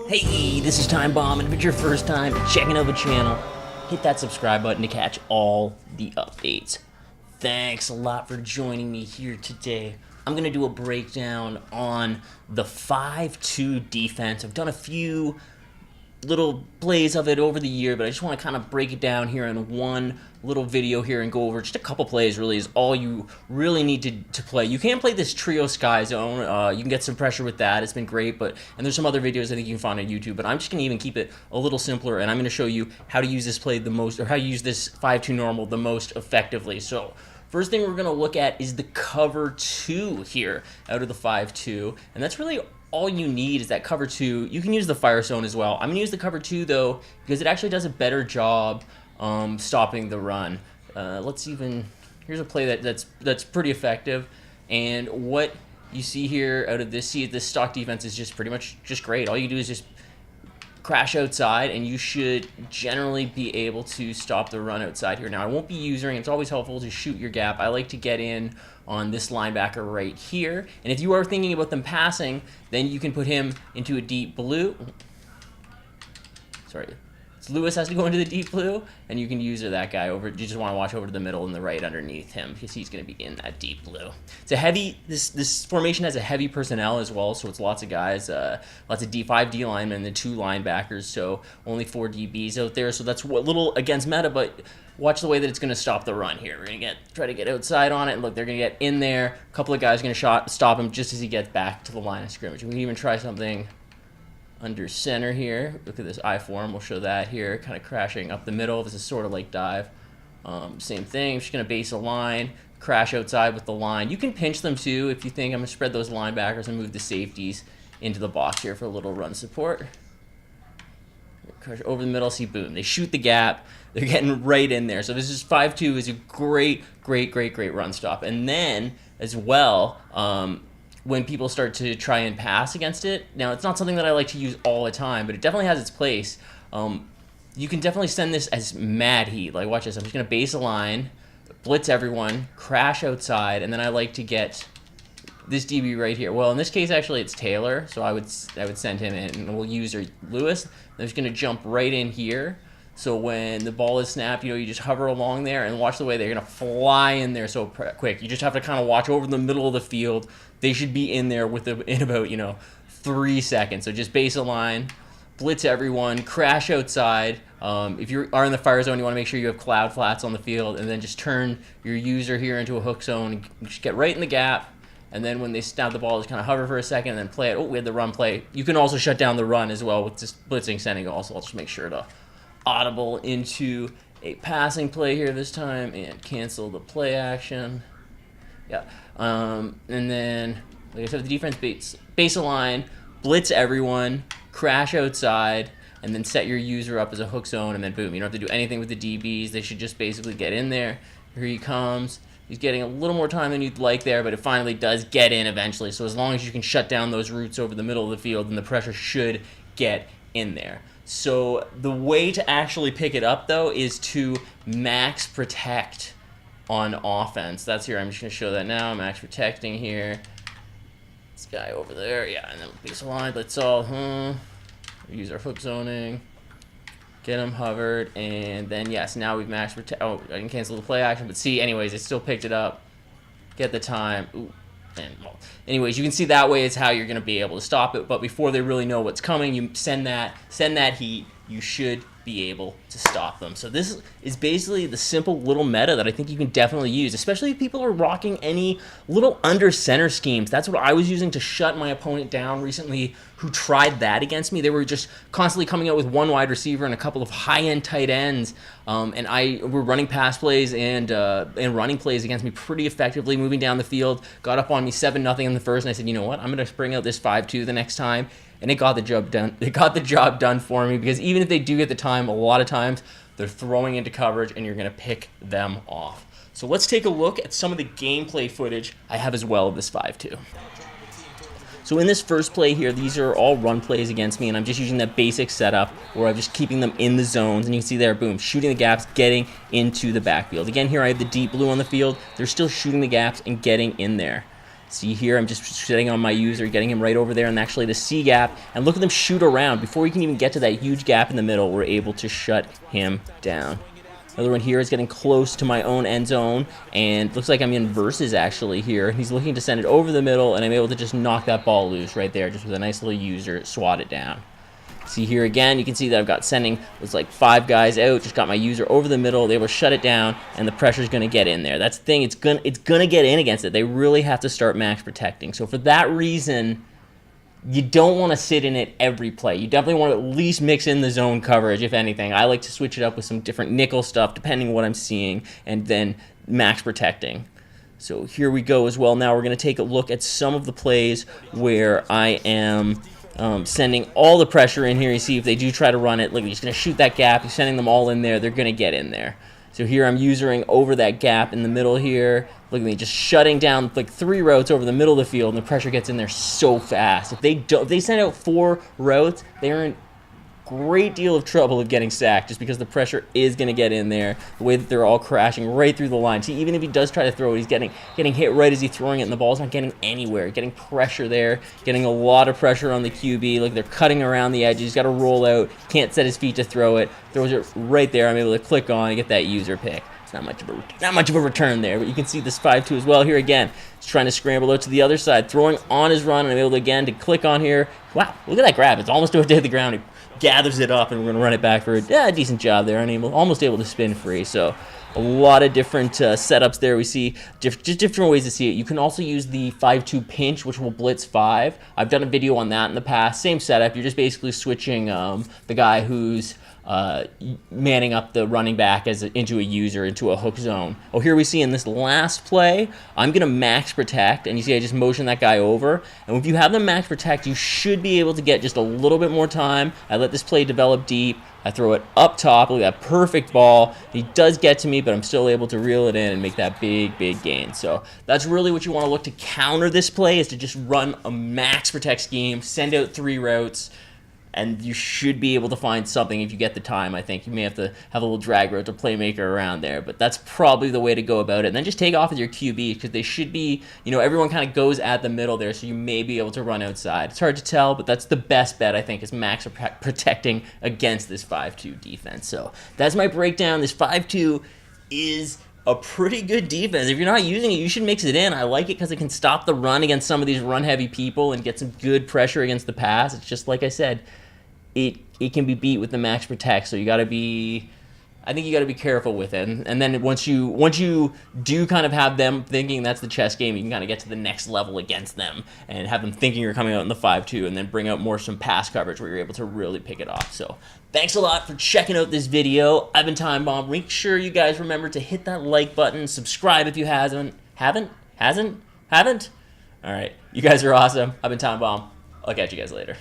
Hey, this is Time Bomb, and if it's your first time checking out the channel, hit that subscribe button to catch all the updates. Thanks a lot for joining me here today. I'm going to do a breakdown on the 5-2 defense. I've done a few little plays of it over the year, but I just want to kind of break it down here in one little video here and go over just a couple plays. Really is all you really need to play. You can play this trio sky zone. You can get some pressure with that. It's been great, and there's some other videos I think you can find on YouTube, but I'm just going to even keep it a little simpler, and I'm going to show you how to use this play the most, or how to use this 5-2 normal the most effectively. So first thing we're going to look at is the cover 2 here out of the 5-2, and that's really all you need is that cover 2. You can use the fire zone as well. I'm going to use the cover 2 though because it actually does a better job stopping the run. Here's a play that's pretty effective, and what you see here out of this stock defense is just pretty much just great. All you do is just crash outside, and you should generally be able to stop the run outside here. Now, I won't be using, it's always helpful to shoot your gap. I like to get in on this linebacker right here, and if you are thinking about them passing, then you can put him into a deep blue. Sorry. Lewis has to go into the deep blue, and you can use that guy over. You just want to watch over to the middle and the right underneath him because he's going to be in that deep blue. It's a heavy. This formation has a heavy personnel as well, so it's lots of guys, lots of D5 D linemen, and the 2 linebackers. So only 4 DBs out there. So that's a little against meta, but watch the way that it's going to stop the run here. We're going to try to get outside on it, and look, they're going to get in there. A couple of guys are going to stop him just as he gets back to the line of scrimmage. We can even try something under center here. Look at this I form. We'll show that here. Kind of crashing up the middle. This is sort of like dive. Same thing. I'm just going to base a line, crash outside with the line. You can pinch them too if you think. I'm going to spread those linebackers and move the safeties into the box here for a little run support. Crash over the middle. See, boom. They shoot the gap. They're getting right in there. So this is 5-2 is a great run stop. And then as well, when people start to try and pass against it. Now, it's not something that I like to use all the time, but it definitely has its place. You can definitely send this as mad heat. Like, watch this. I'm just going to base a line, blitz everyone, crash outside, and then I like to get this DB right here. Well, in this case, actually, it's Taylor, so I would send him in, and we'll use Lewis. I'm just going to jump right in here. So when the ball is snapped, you just hover along there and watch the way they're going to fly in there so quick. You just have to kind of watch over the middle of the field. They should be in there in about 3 seconds. So just base a line, blitz everyone, crash outside. If you are in the fire zone, you want to make sure you have cloud flats on the field, and then just turn your user here into a hook zone and just get right in the gap. And then when they snap the ball, just kind of hover for a second and then play it. Oh, we had the run play. You can also shut down the run as well with just blitzing sending also. I'll just make sure to audible into a passing play here this time and cancel the play action. Yeah. And then, like I said, the defense base a line, blitz everyone, crash outside, and then set your user up as a hook zone, and then boom. You don't have to do anything with the DBs. They should just basically get in there. Here he comes. He's getting a little more time than you'd like there, but it finally does get in eventually. So as long as you can shut down those routes over the middle of the field, then the pressure should get in there. So the way to actually pick it up, though, is to max protect on offense. That's here. I'm just going to show that now. Max protecting here. This guy over there. Yeah, and then base line. Let's all use our hook zoning. Get him hovered. And then, yes, now we've max protect. Oh, I can cancel the play action. But see, anyways, it still picked it up. Get the time. Ooh. And, well, anyways, you can see that way is how you're going to be able to stop it. But before they really know what's coming, you send that heat. You should be able to stop them. So this is basically the simple little meta that I think you can definitely use, especially if people are rocking any little under center schemes. That's what I was using to shut my opponent down recently who tried that against me. They were just constantly coming out with one wide receiver and a couple of high-end tight ends, and I were running pass plays and running plays against me pretty effectively, moving down the field, got up on me 7-0 in the first, and I said, you know what, I'm going to bring out this 5-2 the next time. And it got the job done. It got the job done for me because even if they do get the time, a lot of times they're throwing into coverage and you're going to pick them off. So let's take a look at some of the gameplay footage I have as well of this 5-2. So in this first play here, these are all run plays against me, and I'm just using that basic setup where I'm just keeping them in the zones, and you can see there, boom, shooting the gaps, getting into the backfield. Again, here I have the deep blue on the field. They're still shooting the gaps and getting in there. See here, I'm just sitting on my user, getting him right over there and actually the C gap, and look at them shoot around. Before we can even get to that huge gap in the middle, we're able to shut him down. Another one here is getting close to my own end zone, and looks like I'm in versus actually here. He's looking to send it over the middle, and I'm able to just knock that ball loose right there, just with a nice little user, swat it down. See here again, you can see that I've got sending, it's like 5 guys out, just got my user over the middle, they will shut it down, and the pressure's gonna get in there. That's the thing, it's gonna get in against it. They really have to start max protecting. So for that reason, you don't want to sit in it every play. You definitely want to at least mix in the zone coverage, if anything. I like to switch it up with some different nickel stuff, depending on what I'm seeing, and then max protecting. So here we go as well. Now we're going to take a look at some of the plays where I am sending all the pressure in here. You see if they do try to run it, look, he's going to shoot that gap. He's sending them all in there. They're going to get in there. So here I'm usering over that gap in the middle here. Look at me, just shutting down like 3 routes over the middle of the field, and the pressure gets in there so fast. If they send out 4 routes, they're in great deal of trouble of getting sacked, just because the pressure is going to get in there. The way that they're all crashing right through the line. See, even if he does try to throw it, he's getting hit right as he's throwing it, and the ball's not getting anywhere. Getting pressure there, getting a lot of pressure on the QB. Look, they're cutting around the edges. He's got to roll out. Can't set his feet to throw it. Throws it right there. I'm able to click on and get that user pick. It's not much of a return there, but you can see this 5-2 as well. Here again, he's trying to scramble out to the other side, throwing on his run, and I'm able to, again, to click on here. Wow, look at that grab. It's almost about to hit the ground. He gathers it up, and we're going to run it back for a decent job there. Almost able to spin free. So a lot of different setups there. We see just different ways to see it. You can also use the 5-2 pinch, which will blitz 5. I've done a video on that in the past. Same setup. You're just basically switching the guy who's manning up the running back into a user, into a hook zone. Oh, here we see in this last play, I'm going to max protect, and you see I just motion that guy over. And if you have them max protect, you should be able to get just a little bit more time. I let this play develop deep. I throw it up top. Look at that perfect ball. He does get to me, but I'm still able to reel it in and make that big gain. So that's really what you want to look to counter this play, is to just run a max protect scheme, send out 3 routes, and you should be able to find something if you get the time. I think you may have to have a little drag route to playmaker around there, but that's probably the way to go about it. And then just take off with your QB, because they should be, everyone kind of goes at the middle there, so you may be able to run outside. It's hard to tell, but that's the best bet, I think, is max protecting against this 5-2 defense. So that's my breakdown. This 5-2 is a pretty good defense. If you're not using it, you should mix it in. I like it because it can stop the run against some of these run-heavy people and get some good pressure against the pass. It's just like I said, it can be beat with the max protect, so I think you got to be careful with it. And then once you do kind of have them thinking that's the chess game, you can kind of get to the next level against them and have them thinking you're coming out in the 5-2, and then bring out some pass coverage where you're able to really pick it off. So thanks a lot for checking out this video. I've been Time Bomb. Make sure you guys remember to hit that like button, subscribe if you haven't. All right, you guys are awesome. I've been Time Bomb. I'll catch you guys later.